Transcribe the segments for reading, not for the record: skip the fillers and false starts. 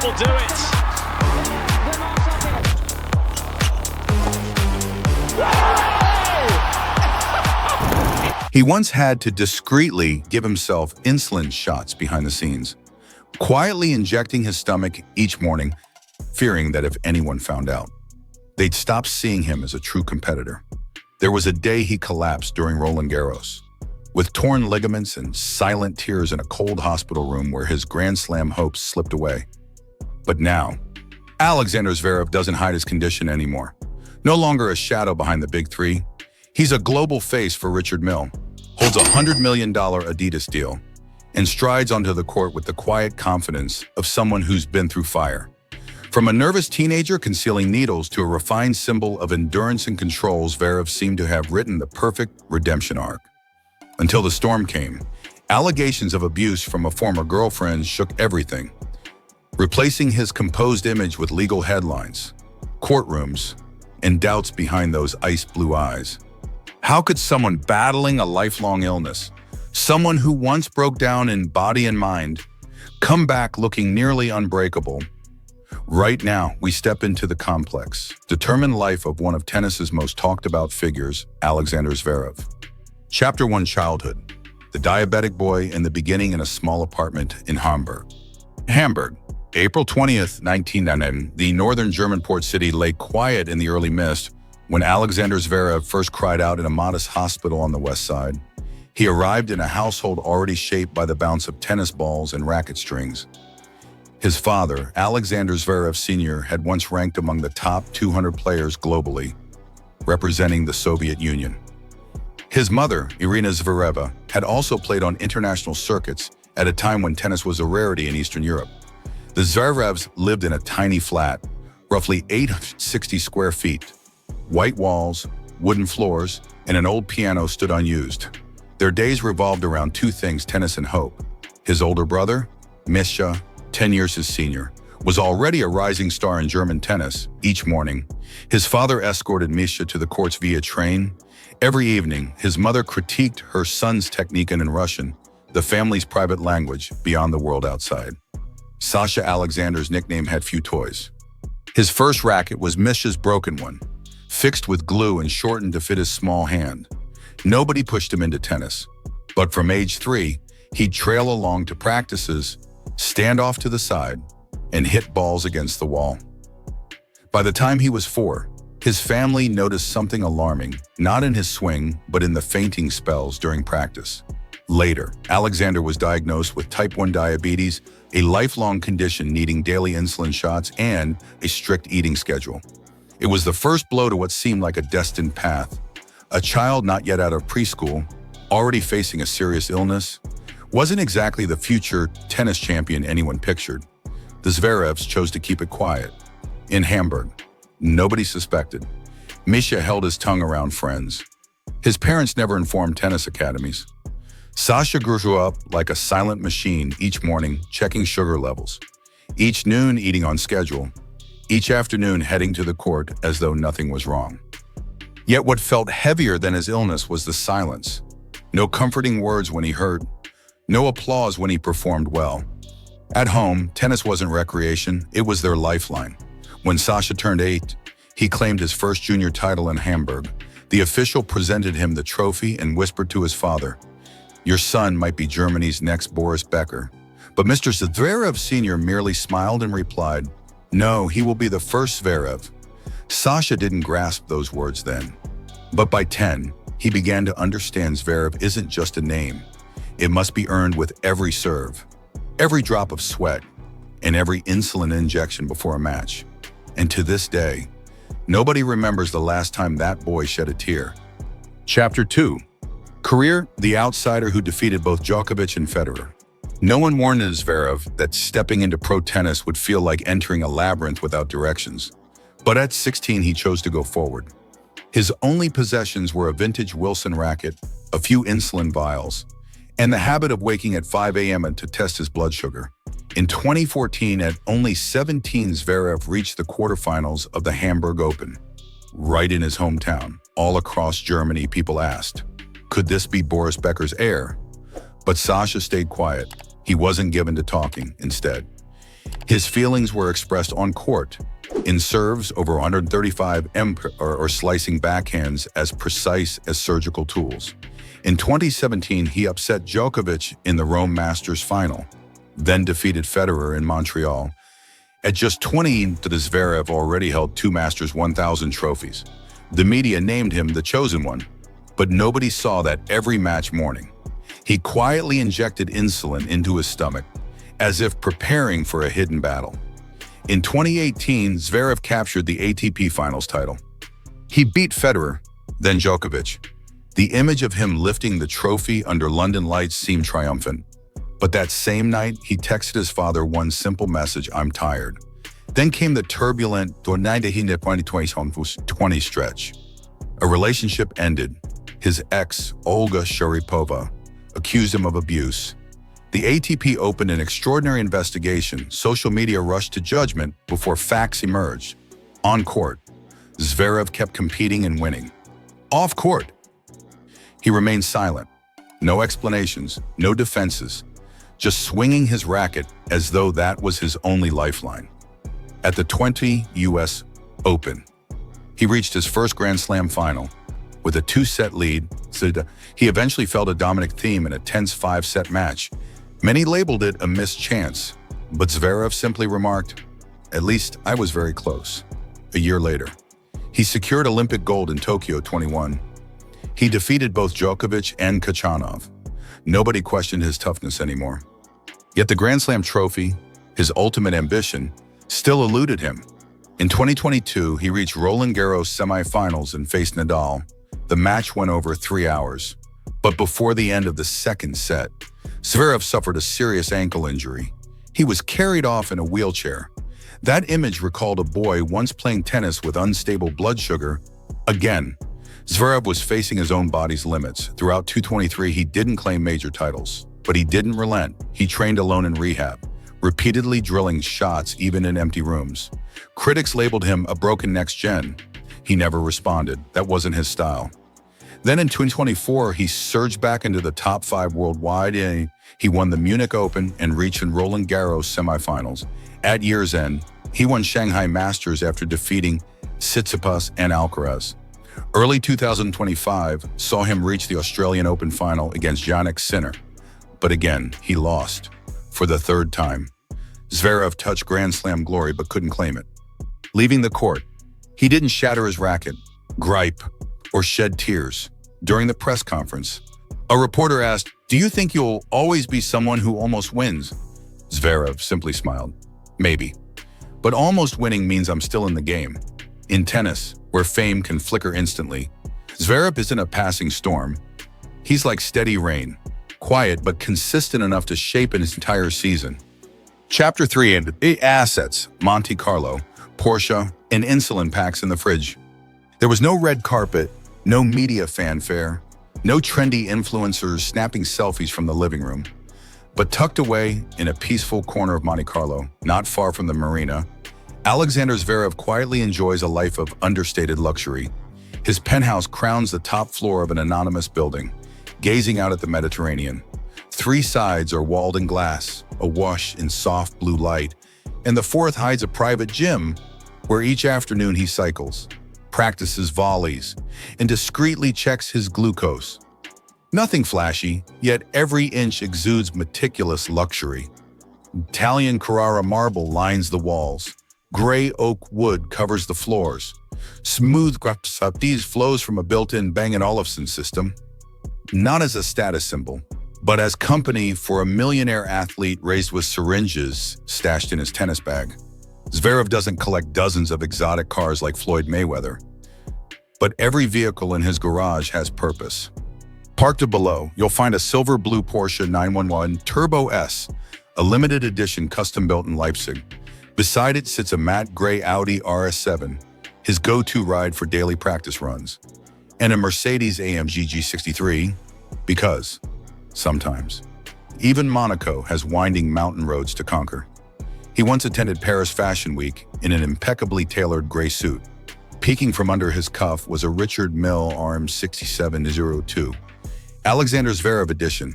that will do it. He once had to discreetly give himself insulin shots behind the scenes, quietly injecting his stomach each morning, fearing that if anyone found out, they'd stop seeing him as a true competitor. There was a day he collapsed during Roland Garros, with torn ligaments and silent tears in a cold hospital room where his Grand Slam hopes slipped away. But now, Alexander Zverev doesn't hide his condition anymore. No longer a shadow behind the big three, he's a global face for Richard Mille, holds a $100 million Adidas deal, and strides onto the court with the quiet confidence of someone who's been through fire. From a nervous teenager concealing needles to a refined symbol of endurance and control, Zverev seemed to have written the perfect redemption arc. Until the storm came, allegations of abuse from a former girlfriend shook everything, replacing his composed image with legal headlines, courtrooms, and doubts behind those ice-blue eyes. How could someone battling a lifelong illness, someone who once broke down in body and mind, come back looking nearly unbreakable? Right now, we step into the complex, determined life of one of tennis's most talked about figures, Alexander Zverev. Chapter 1: Childhood. The diabetic boy in the beginning in a small apartment in Hamburg. Hamburg, April 20th, 1999. The northern German port city lay quiet in the early mist when Alexander Zverev first cried out in a modest hospital on the west side. He arrived in a household already shaped by the bounce of tennis balls and racket strings. His father, Alexander Zverev Sr., had once ranked among the top 200 players globally, representing the Soviet Union. His mother, Irina Zvereva, had also played on international circuits at a time when tennis was a rarity in Eastern Europe. The Zverevs lived in a tiny flat, roughly 860 square feet. White walls, wooden floors, and an old piano stood unused. Their days revolved around two things: tennis and hope. His older brother, Misha, 10 years his senior, was already a rising star in German tennis. Each morning, his father escorted Misha to the courts via train. Every evening, his mother critiqued her son's technique in Russian, the family's private language beyond the world outside. Sasha Alexander's nickname had few toys. His first racket was Misha's broken one, fixed with glue and shortened to fit his small hand. Nobody pushed him into tennis, but from age 3, he'd trail along to practices, stand off to the side, and hit balls against the wall. By the time he was 4, his family noticed something alarming, not in his swing, but in the fainting spells during practice. Later, Alexander was diagnosed with type 1 diabetes, a lifelong condition needing daily insulin shots and a strict eating schedule. It was the first blow to what seemed like a destined path. A child not yet out of preschool, already facing a serious illness, wasn't exactly the future tennis champion anyone pictured. The Zverevs chose to keep it quiet. In Hamburg, nobody suspected. Misha held his tongue around friends. His parents never informed tennis academies. Sasha grew up like a silent machine, each morning checking sugar levels, each noon eating on schedule, each afternoon heading to the court as though nothing was wrong. Yet what felt heavier than his illness was the silence. No comforting words when he hurt, no applause when he performed well. At home, tennis wasn't recreation, it was their lifeline. When Sasha turned 8, he claimed his first junior title in Hamburg. The official presented him the trophy and whispered to his father, "Your son might be Germany's next Boris Becker." But Mr. Zverev Sr. merely smiled and replied, "No, he will be the first Zverev." Sasha didn't grasp those words then. But by 10, he began to understand Zverev isn't just a name. It must be earned with every serve, every drop of sweat, and every insulin injection before a match. And to this day, nobody remembers the last time that boy shed a tear. Chapter 2: Career: the outsider who defeated both Djokovic and Federer. No one warned Zverev that stepping into pro tennis would feel like entering a labyrinth without directions. But at 16, he chose to go forward. His only possessions were a vintage Wilson racket, a few insulin vials, and the habit of waking at 5 a.m. to test his blood sugar. In 2014, at only 17, Zverev reached the quarterfinals of the Hamburg Open. Right in his hometown, all across Germany, people asked, could this be Boris Becker's heir? But Sasha stayed quiet. He wasn't given to talking. Instead, His feelings were expressed on court, in serves over 135 or slicing backhands as precise as surgical tools. In 2017, he upset Djokovic in the Rome Masters final, then defeated Federer in Montreal. At just 20, Zverev already held 2 Masters 1000 trophies. The media named him the chosen one, but nobody saw that every match morning. He quietly injected insulin into his stomach, as if preparing for a hidden battle. In 2018, Zverev captured the ATP Finals title. He beat Federer, then Djokovic. The image of him lifting the trophy under London lights seemed triumphant. But that same night, he texted his father one simple message: "I'm tired." Then came the turbulent 2020 stretch. A relationship ended. His ex, Olga Sharipova, accused him of abuse. The ATP opened an extraordinary investigation. Social media rushed to judgment before facts emerged. On court, Zverev kept competing and winning. Off court, he remained silent. No explanations, no defenses, just swinging his racket as though that was his only lifeline. At the 20 U.S. Open, he reached his first Grand Slam final. With a 2-set lead, he eventually fell to Dominic Thiem in a tense 5-set match. Many labeled it a missed chance, but Zverev simply remarked, "At least I was very close." A year later, he secured Olympic gold in Tokyo 21. He defeated both Djokovic and Khachanov. Nobody questioned his toughness anymore. Yet the Grand Slam trophy, his ultimate ambition, still eluded him. In 2022, he reached Roland Garros semifinals and faced Nadal. The match went over 3 hours. But before the end of the second set, Zverev suffered a serious ankle injury. He was carried off in a wheelchair. That image recalled a boy once playing tennis with unstable blood sugar. Again, Zverev was facing his own body's limits. Throughout 2023, he didn't claim major titles, but he didn't relent. He trained alone in rehab, repeatedly drilling shots even in empty rooms. Critics labeled him a broken next gen. He never responded. That wasn't his style. Then in 2024, he surged back into the top 5 worldwide. He won the Munich Open and reached in Roland Garros semifinals. At year's end, he won Shanghai Masters after defeating Tsitsipas and Alcaraz. Early 2025 saw him reach the Australian Open final against Jannik Sinner. But again, he lost. For the 3rd time, Zverev touched Grand Slam glory but couldn't claim it. Leaving the court, he didn't shatter his racket, gripe, or shed tears. During the press conference, a reporter asked, "Do you think you'll always be someone who almost wins?" Zverev simply smiled. "Maybe. But almost winning means I'm still in the game." In tennis, where fame can flicker instantly, Zverev isn't a passing storm. He's like steady rain, quiet but consistent enough to shape his entire season. Chapter 3 and assets: Monte Carlo, Porsche, and insulin packs in the fridge. There was no red carpet, no media fanfare, no trendy influencers snapping selfies from the living room. But tucked away in a peaceful corner of Monte Carlo, not far from the marina, Alexander Zverev quietly enjoys a life of understated luxury. His penthouse crowns the top floor of an anonymous building, gazing out at the Mediterranean. 3 sides are walled in glass, awash in soft blue light, and the 4th hides a private gym where each afternoon he cycles, practices volleys, and discreetly checks his glucose. Nothing flashy, yet every inch exudes meticulous luxury. Italian Carrara marble lines the walls. Gray oak wood covers the floors. Smooth grapsapties flows from a built-in Bang & Olufsen system. Not as a status symbol, but as company for a millionaire athlete raised with syringes stashed in his tennis bag. Zverev doesn't collect dozens of exotic cars like Floyd Mayweather, but every vehicle in his garage has purpose. Parked below, you'll find a silver-blue Porsche 911 Turbo S, a limited edition custom-built in Leipzig. Beside it sits a matte gray Audi RS7, his go-to ride for daily practice runs, and a Mercedes-AMG G63, because, sometimes, even Monaco has winding mountain roads to conquer. He once attended Paris Fashion Week in an impeccably tailored gray suit. Peeking from under his cuff was a Richard Mille RM6702, Alexander Zverev edition,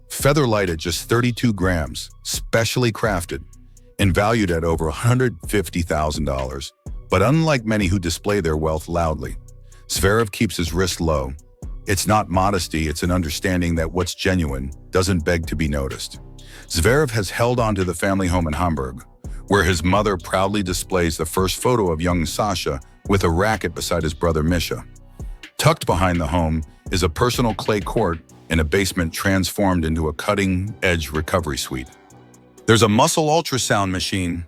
feather light at just 32 grams, specially crafted. and valued at over $150,000. But unlike many who display their wealth loudly, Zverev keeps his wrist low. It's not modesty, it's an understanding that what's genuine doesn't beg to be noticed. Zverev has held on to the family home in Hamburg, where his mother proudly displays the first photo of young Sasha with a racket beside his brother Misha. Tucked behind the home is a personal clay court and a basement transformed into a cutting-edge recovery suite. There's a muscle ultrasound machine,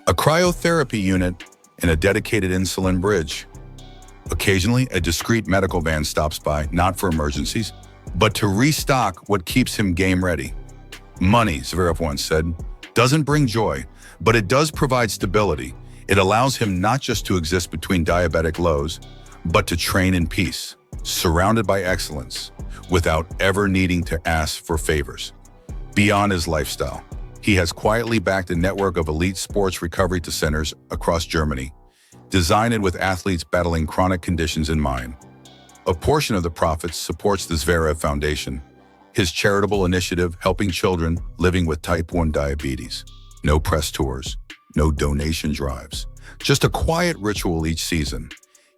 a cryotherapy unit, and a dedicated insulin bridge. Occasionally, a discreet medical van stops by, not for emergencies, but to restock what keeps him game-ready. Money, Zverev once said, doesn't bring joy, but it does provide stability. It allows him not just to exist between diabetic lows, but to train in peace, surrounded by excellence, without ever needing to ask for favors. Beyond his lifestyle, he has quietly backed a network of elite sports recovery centers across Germany, designed with athletes battling chronic conditions in mind. A portion of the profits supports the Zverev Foundation, his charitable initiative helping children living with type 1 diabetes. No press tours, no donation drives, just a quiet ritual each season.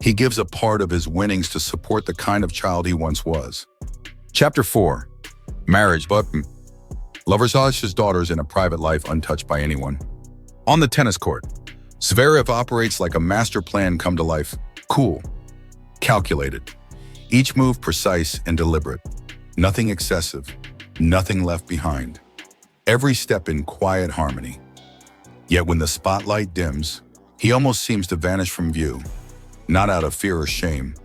He gives a part of his winnings to support the kind of child he once was. Chapter 4. Marriage, but lovers hush his daughters in a private life untouched by anyone. On the tennis court, Zverev operates like a master plan come to life, cool, calculated. Each move precise and deliberate. Nothing excessive, nothing left behind. Every step in quiet harmony. Yet when the spotlight dims, he almost seems to vanish from view, not out of fear or shame,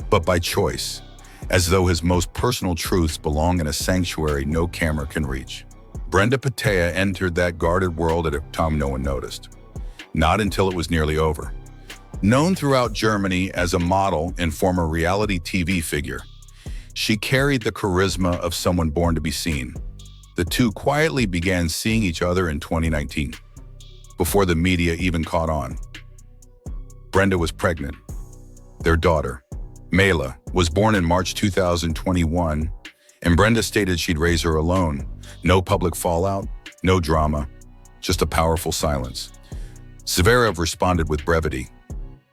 but by choice, as though his most personal truths belong in a sanctuary no camera can reach. Brenda Petea entered that guarded world at a time no one noticed. Not until it was nearly over. Known throughout Germany as a model and former reality TV figure, she carried the charisma of someone born to be seen. The two quietly began seeing each other in 2019, before the media even caught on. Brenda was pregnant. Their daughter, Mela, was born in March 2021, and Brenda stated she'd raise her alone. No public fallout, no drama, just a powerful silence. Zverev responded with brevity,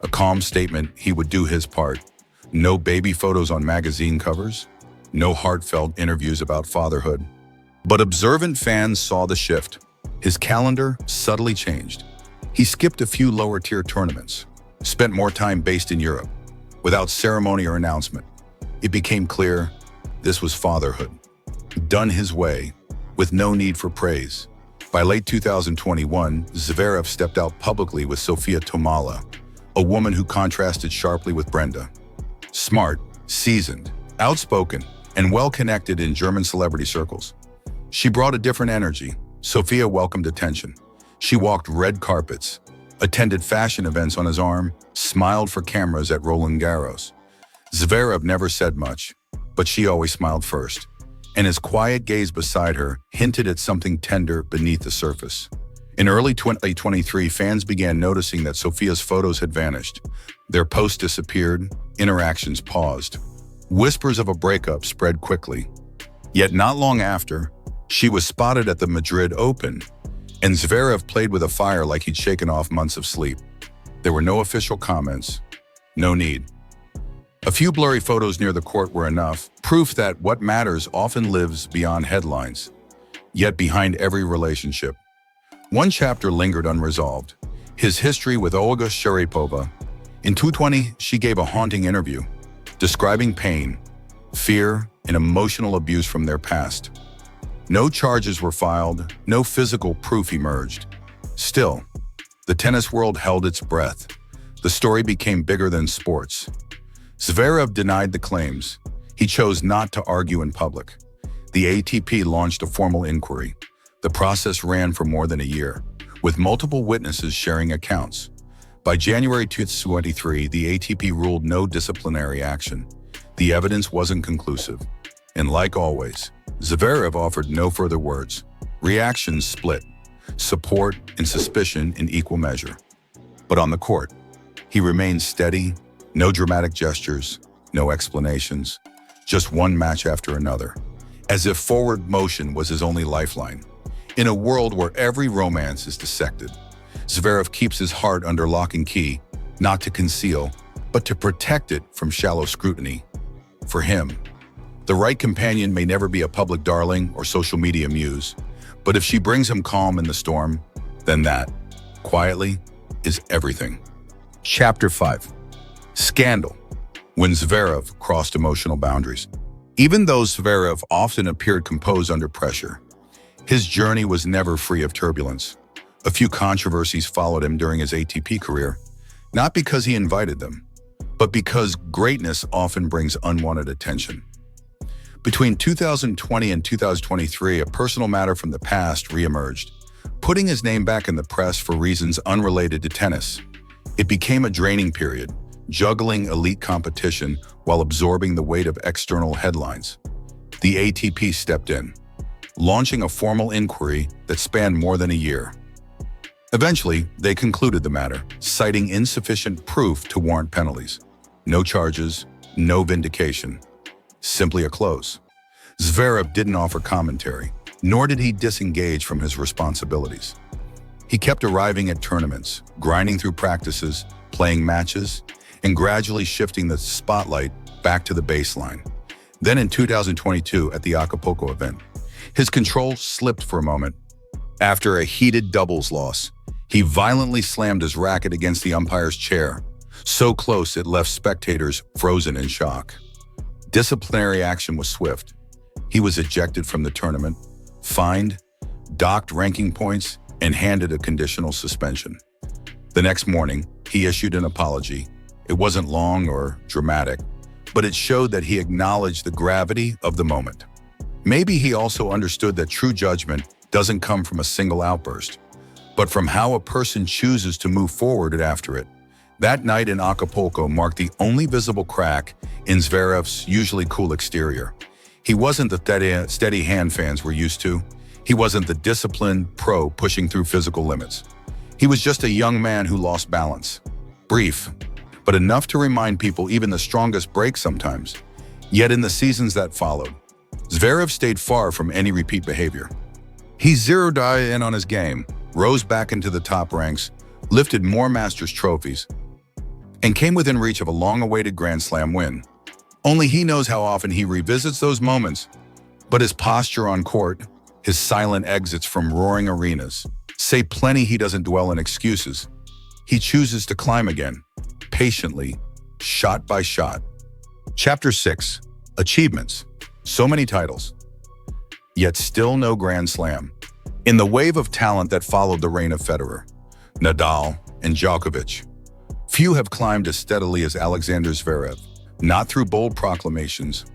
a calm statement he would do his part. No baby photos on magazine covers, no heartfelt interviews about fatherhood. But observant fans saw the shift. His calendar subtly changed. He skipped a few lower-tier tournaments, spent more time based in Europe, without ceremony or announcement. It became clear this was fatherhood, done his way, with no need for praise. By late 2021, Zverev stepped out publicly with Sofia Tomala, a woman who contrasted sharply with Brenda. Smart, seasoned, outspoken, and well-connected in German celebrity circles. She brought a different energy. Sofia welcomed attention. She walked red carpets, attended fashion events on his arm, smiled for cameras at Roland Garros. Zverev never said much, but she always smiled first, and his quiet gaze beside her hinted at something tender beneath the surface. In early 2023, fans began noticing that Sofia's photos had vanished. Their posts disappeared, interactions paused. Whispers of a breakup spread quickly. Yet not long after, she was spotted at the Madrid Open, and Zverev played with a fire like he'd shaken off months of sleep. There were no official comments, no need. A few blurry photos near the court were enough, proof that what matters often lives beyond headlines. Yet behind every relationship, one chapter lingered unresolved, his history with Olga Sharipova. In 2020, she gave a haunting interview, describing pain, fear, and emotional abuse from their past. No charges were filed, no physical proof emerged. Still, the tennis world held its breath. The story became bigger than sports. Zverev denied the claims. He chose not to argue in public. The ATP launched a formal inquiry. The process ran for more than a year, with multiple witnesses sharing accounts. By January 2023, the ATP ruled no disciplinary action. The evidence wasn't conclusive. And like always, Zverev offered no further words. Reactions split, support and suspicion in equal measure. But on the court, he remained steady, no dramatic gestures, no explanations, just one match after another, as if forward motion was his only lifeline. In a world where every romance is dissected, Zverev keeps his heart under lock and key, not to conceal, but to protect it from shallow scrutiny. For him, the right companion may never be a public darling or social media muse, but if she brings him calm in the storm, then that, quietly, is everything. Chapter 5. Scandal. When Zverev crossed emotional boundaries. Even though Zverev often appeared composed under pressure, his journey was never free of turbulence. A few controversies followed him during his ATP career, not because he invited them, but because greatness often brings unwanted attention. Between 2020 and 2023, a personal matter from the past reemerged, putting his name back in the press for reasons unrelated to tennis. It became a draining period, juggling elite competition while absorbing the weight of external headlines. The ATP stepped in, launching a formal inquiry that spanned more than a year. Eventually, they concluded the matter, citing insufficient proof to warrant penalties. No charges, no vindication. Simply a close. Zverev didn't offer commentary, nor did he disengage from his responsibilities. He kept arriving at tournaments, grinding through practices, playing matches, and gradually shifting the spotlight back to the baseline. Then in 2022 at the Acapulco event, his control slipped for a moment. After a heated doubles loss, he violently slammed his racket against the umpire's chair, so close it left spectators frozen in shock. Disciplinary action was swift. He was ejected from the tournament, fined, docked ranking points, and handed a conditional suspension. The next morning, he issued an apology. It wasn't long or dramatic, but it showed that he acknowledged the gravity of the moment. Maybe he also understood that true judgment doesn't come from a single outburst, but from how a person chooses to move forward after it. That night in Acapulco marked the only visible crack in Zverev's usually cool exterior. He wasn't the steady hand fans were used to. He wasn't the disciplined pro pushing through physical limits. He was just a young man who lost balance. Brief, but enough to remind people even the strongest break sometimes. Yet in the seasons that followed, Zverev stayed far from any repeat behavior. He zeroed in on his game, rose back into the top ranks, lifted more Masters trophies, and came within reach of a long-awaited Grand Slam win. Only he knows how often he revisits those moments, but his posture on court, his silent exits from roaring arenas, say plenty. He doesn't dwell in excuses. He chooses to climb again, patiently, shot by shot. Chapter 6. Achievements. So many titles, yet still no Grand Slam. In the wave of talent that followed the reign of Federer, Nadal, and Djokovic, few have climbed as steadily as Alexander Zverev, not through bold proclamations,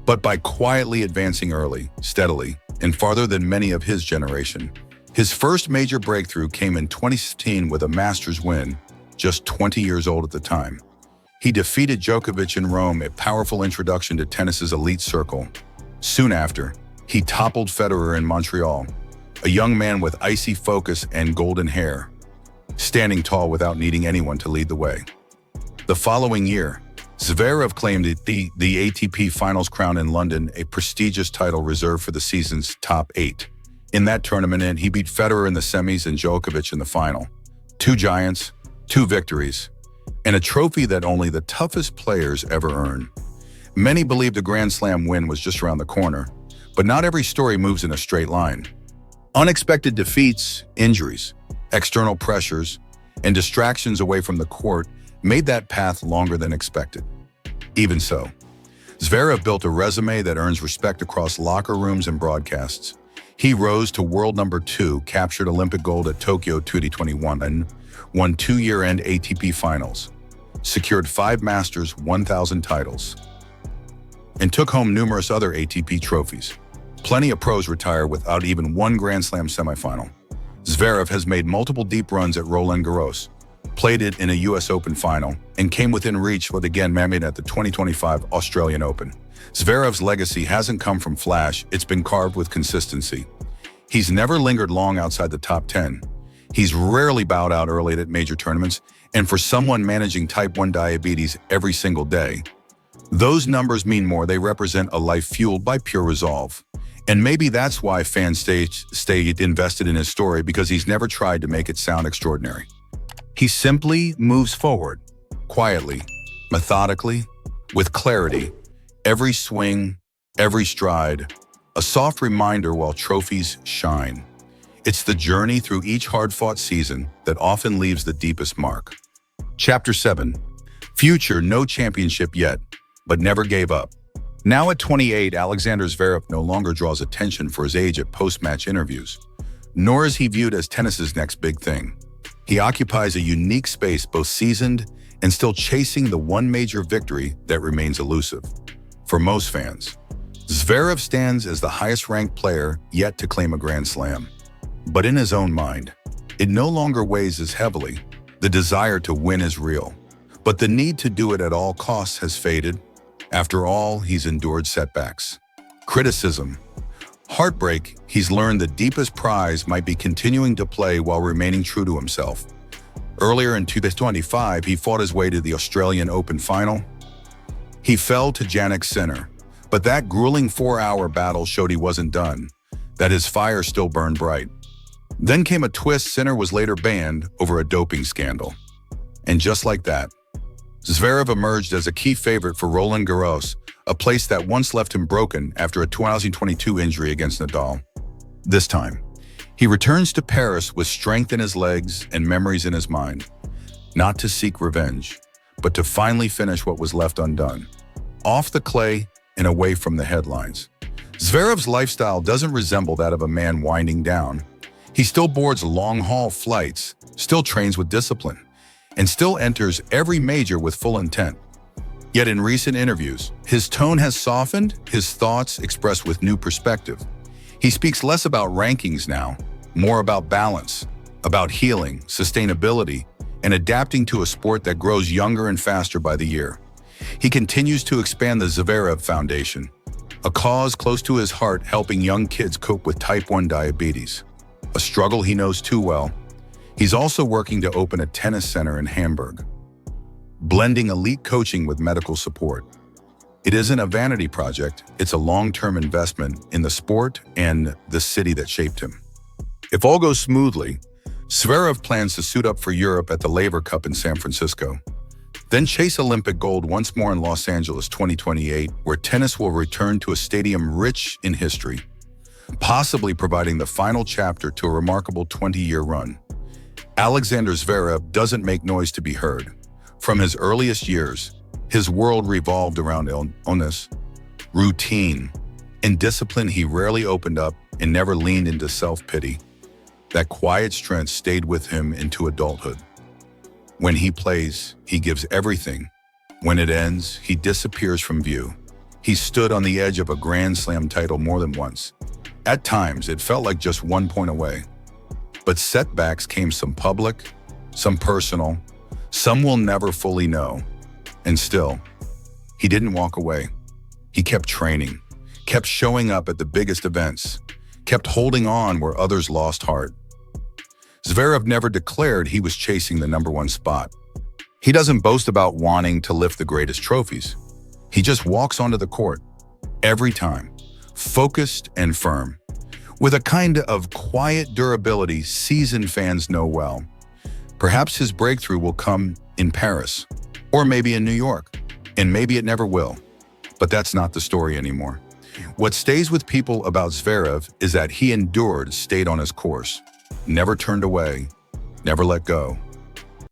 but by quietly advancing early, steadily, and farther than many of his generation. His first major breakthrough came in 2016 with a Masters win, just 20 years old at the time. He defeated Djokovic in Rome, a powerful introduction to tennis's elite circle. Soon after, he toppled Federer in Montreal, a young man with icy focus and golden hair, standing tall without needing anyone to lead the way. The following year, Zverev claimed the ATP Finals crown in London, a prestigious title reserved for the season's top 8. In that tournament, he beat Federer in the semis and Djokovic in the final. 2 giants, 2 victories, and a trophy that only the toughest players ever earn. Many believed the Grand Slam win was just around the corner, but not every story moves in a straight line. Unexpected defeats, injuries, external pressures, and distractions away from the court made that path longer than expected. Even so, Zverev built a resume that earns respect across locker rooms and broadcasts. He rose to world number 2, captured Olympic gold at Tokyo 2021, and won 2 year-end ATP finals, secured 5 Masters 1000 titles, and took home numerous other ATP trophies. Plenty of pros retire without even 1 Grand Slam semifinal. Zverev has made multiple deep runs at Roland Garros, played it in a US Open final, and came within reach with again made at the 2025 Australian Open. Zverev's legacy hasn't come from flash, it's been carved with consistency. He's never lingered long outside the top 10. He's rarely bowed out early at major tournaments, and for someone managing type 1 diabetes every single day, those numbers mean more. They represent a life fueled by pure resolve. And maybe that's why fans stayed invested in his story, because he's never tried to make it sound extraordinary. He simply moves forward, quietly, methodically, with clarity, every swing, every stride, a soft reminder while trophies shine. It's the journey through each hard-fought season that often leaves the deepest mark. Chapter 7. Future: no championship yet, but never gave up. Now at 28, Alexander Zverev no longer draws attention for his age at post-match interviews, nor is he viewed as tennis's next big thing. He occupies a unique space, both seasoned and still chasing the one major victory that remains elusive. For most fans, Zverev stands as the highest-ranked player yet to claim a Grand Slam. But in his own mind, it no longer weighs as heavily. The desire to win is real, but the need to do it at all costs has faded. After all, he's endured setbacks, criticism, heartbreak. He's learned the deepest prize might be continuing to play while remaining true to himself. Earlier in 2025, he fought his way to the Australian Open final. He fell to Jannik Sinner, but that grueling 4-hour battle showed he wasn't done, that his fire still burned bright. Then came a twist. Sinner was later banned over a doping scandal. And just like that, Zverev emerged as a key favorite for Roland Garros, a place that once left him broken after a 2022 injury against Nadal. This time, he returns to Paris with strength in his legs and memories in his mind, not to seek revenge, but to finally finish what was left undone. Off the clay and away from the headlines. Zverev's lifestyle doesn't resemble that of a man winding down. He still boards long-haul flights, still trains with discipline, and still enters every major with full intent. Yet in recent interviews, his tone has softened, his thoughts expressed with new perspective. He speaks less about rankings now, more about balance, about healing, sustainability, and adapting to a sport that grows younger and faster by the year. He continues to expand the Zverev Foundation, a cause close to his heart, helping young kids cope with type 1 diabetes, a struggle he knows too well. He's also working to open a tennis center in Hamburg, blending elite coaching with medical support. It isn't a vanity project, it's a long-term investment in the sport and the city that shaped him. If all goes smoothly, Zverev plans to suit up for Europe at the Laver Cup in San Francisco, then chase Olympic gold once more in Los Angeles 2028, where tennis will return to a stadium rich in history, possibly providing the final chapter to a remarkable 20-year run. Alexander Zverev doesn't make noise to be heard. From his earliest years, his world revolved around illness, routine, and discipline. He rarely opened up and never leaned into self-pity. That quiet strength stayed with him into adulthood. When he plays, he gives everything. When it ends, he disappears from view. He stood on the edge of a Grand Slam title more than once. At times, it felt like just 1 point away. But setbacks came, some public, some personal, some we'll never fully know. And still, he didn't walk away. He kept training, kept showing up at the biggest events, kept holding on where others lost heart. Zverev never declared he was chasing the #1 spot. He doesn't boast about wanting to lift the greatest trophies. He just walks onto the court, every time, focused and firm, with a kind of quiet durability seasoned fans know well. Perhaps his breakthrough will come in Paris, or maybe in New York, and maybe it never will. But that's not the story anymore. What stays with people about Zverev is that he endured, stayed on his course, never turned away, never let go.